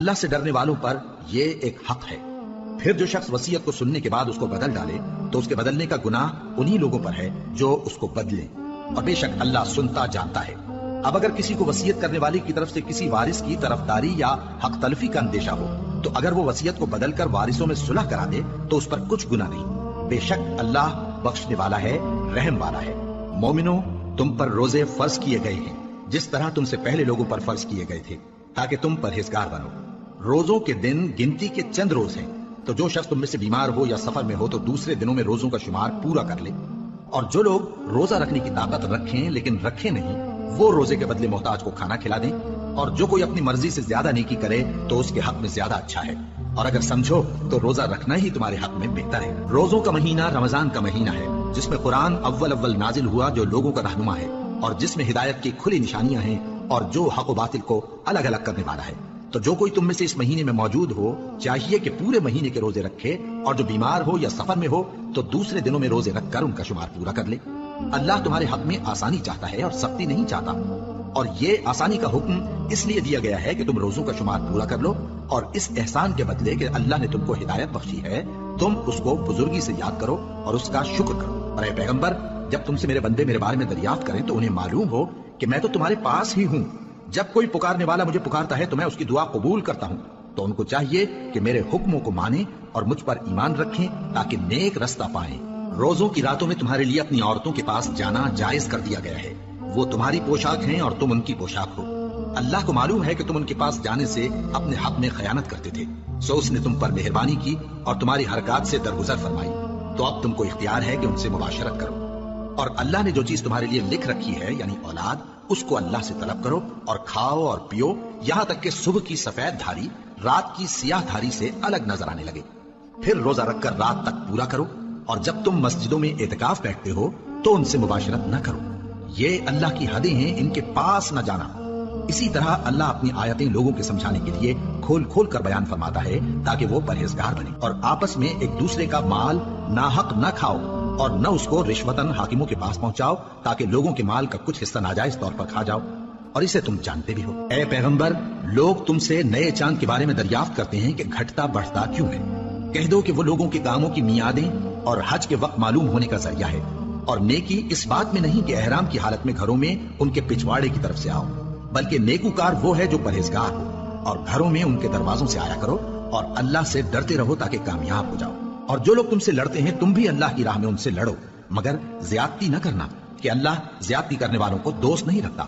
اللہ سے ڈرنے والوں پر یہ ایک حق ہے۔ پھر جو شخص وصیت کو سننے کے بعد اس کو بدل ڈالے تو اس کے بدلنے کا گناہ انہی لوگوں پر ہے جو اس کو بدلیں، اور بے شک اللہ سنتا جانتا ہے۔ اب اگر کسی کو وصیت کرنے والے کی طرف سے کسی وارث کی طرفداری یا حق تلفی کا اندیشہ ہو تو اگر وہ وصیت کو بدل کر وارثوں میں صلح کرا دے تو اس پر کچھ گناہ نہیں، بے شک اللہ بخشنے والا ہے، رحم والا ہے۔ مومنو، تم پر روزے فرض کیے گئے ہیں جس طرح تم سے پہلے لوگوں پر فرض کیے گئے تھے تاکہ تم پرہیزگار بنو۔ روزوں کے دن گنتی کے چند روز ہیں، تو جو شخص تم میں سے بیمار ہو یا سفر میں ہو تو دوسرے دنوں میں روزوں کا شمار پورا کر لے، اور جو لوگ روزہ رکھنے کی طاقت رکھیں لیکن رکھے نہیں وہ روزے کے بدلے محتاج کو کھانا کھلا دیں، اور جو کوئی اپنی مرضی سے زیادہ نیکی کرے تو اس کے حق میں زیادہ اچھا ہے، اور اگر سمجھو تو روزہ رکھنا ہی تمہارے حق میں بہتر ہے۔ روزوں کا مہینہ رمضان کا مہینہ ہے جس میں قرآن اول نازل ہوا جو لوگوں کا رہنما ہے، اور جس میں ہدایت کی کھلی نشانیاں ہیں اور جو حق و باطل کو الگ الگ کرنے والا ہے۔ تو جو کوئی تم میں سے اس مہینے میں موجود ہو چاہیے کہ پورے مہینے کے روزے رکھے، اور جو بیمار ہو یا سفر میں ہو تو دوسرے دنوں میں روزے رکھ کر ان کا شمار پورا کر لے۔ اللہ تمہارے حق میں آسانی چاہتا ہے اور سختی نہیں چاہتا، اور یہ آسانی کا حکم اس لیے دیا گیا ہے کہ تم روزوں کا شمار پورا کر لو، اور اس احسان کے بدلے کہ اللہ نے تم کو ہدایت بخشی ہے تم اس کو بزرگی سے یاد کرو اور اس کا شکر کرو۔ اور اے پیغمبر، جب تم سے میرے بندے میرے بارے میں دریافت کریں تو انہیں معلوم ہو کہ میں تو تمہارے پاس ہی ہوں، جب کوئی پکارنے والا مجھے پکارتا ہے تو میں اس کی دعا قبول کرتا ہوں۔ تو ان کو چاہیے کہ میرے حکموں کو مانیں اور مجھ پر ایمان رکھیں تاکہ نیک رستہ پائیں۔ روزوں کی راتوں میں تمہارے لیے اپنی عورتوں کے پاس جانا جائز کر دیا گیا ہے، وہ تمہاری پوشاک ہیں اور تم ان کی پوشاک ہو۔ اللہ کو معلوم ہے کہ تم ان کے پاس جانے سے اپنے حق میں خیانت کرتے تھے، سو اس نے تم پر مہربانی کی اور تمہاری حرکات سے درگزر فرمائی، تو اب تم کو اختیار ہے کہ ان سے مباشرت کرو۔ اور اللہ نے جو چیز تمہارے لیے لکھ رکھی ہے یعنی اولاد، اس کو اللہ سے طلب کرو اور کھاؤ اور پیو یہاں تک کہ صبح کی سفید دھاری رات کی سیاہ دھاری سے الگ نظر آنے لگے، پھر روزہ رکھ کر رات تک پورا کرو، اور جب تم مسجدوں میں اعتکاف بیٹھتے ہو تو ان سے مباشرت نہ کرو، یہ اللہ کی حدیں ہیں، ان کے پاس نہ جانا۔ اسی طرح اللہ اپنی آیتیں لوگوں کے سمجھانے کے لیے کھول کھول کر بیان فرماتا ہے تاکہ وہ پرہیزگار بنے، اور آپس میں ایک دوسرے کا مال ناحق نہ کھاؤ اور نہ اس کو رشوتاً حاکموں کے پاس پہنچاؤ تاکہ لوگوں کے مال کا کچھ حصہ ناجائز طور پر کھا جاؤ، اور اسے تم جانتے بھی ہو۔ اے پیغمبر، لوگ تم سے نئے چاند کے بارے میں دریافت کرتے ہیں کہ گھٹتا بڑھتا کیوں ہے؟ کہہ دو کہ وہ لوگوں کے کاموں کی میعادیں اور حج کے وقت معلوم ہونے کا ذریعہ ہے، اور نیکی اس بات میں نہیں کہ احرام کی حالت میں گھروں میں ان کے پچھواڑے کی طرف سے آؤ، بلکہ نیکوکار وہ ہے جو پرہیزگار ہو، اور گھروں میں ان کے دروازوں سے آیا کرو اور اللہ سے ڈرتے رہو تاکہ کامیاب ہو جاؤ۔ اور جو لوگ تم سے لڑتے ہیں تم بھی اللہ کی راہ میں ان سے لڑو، مگر زیادتی نہ کرنا کہ اللہ زیادتی کرنے والوں کو دوست نہیں رکھتا۔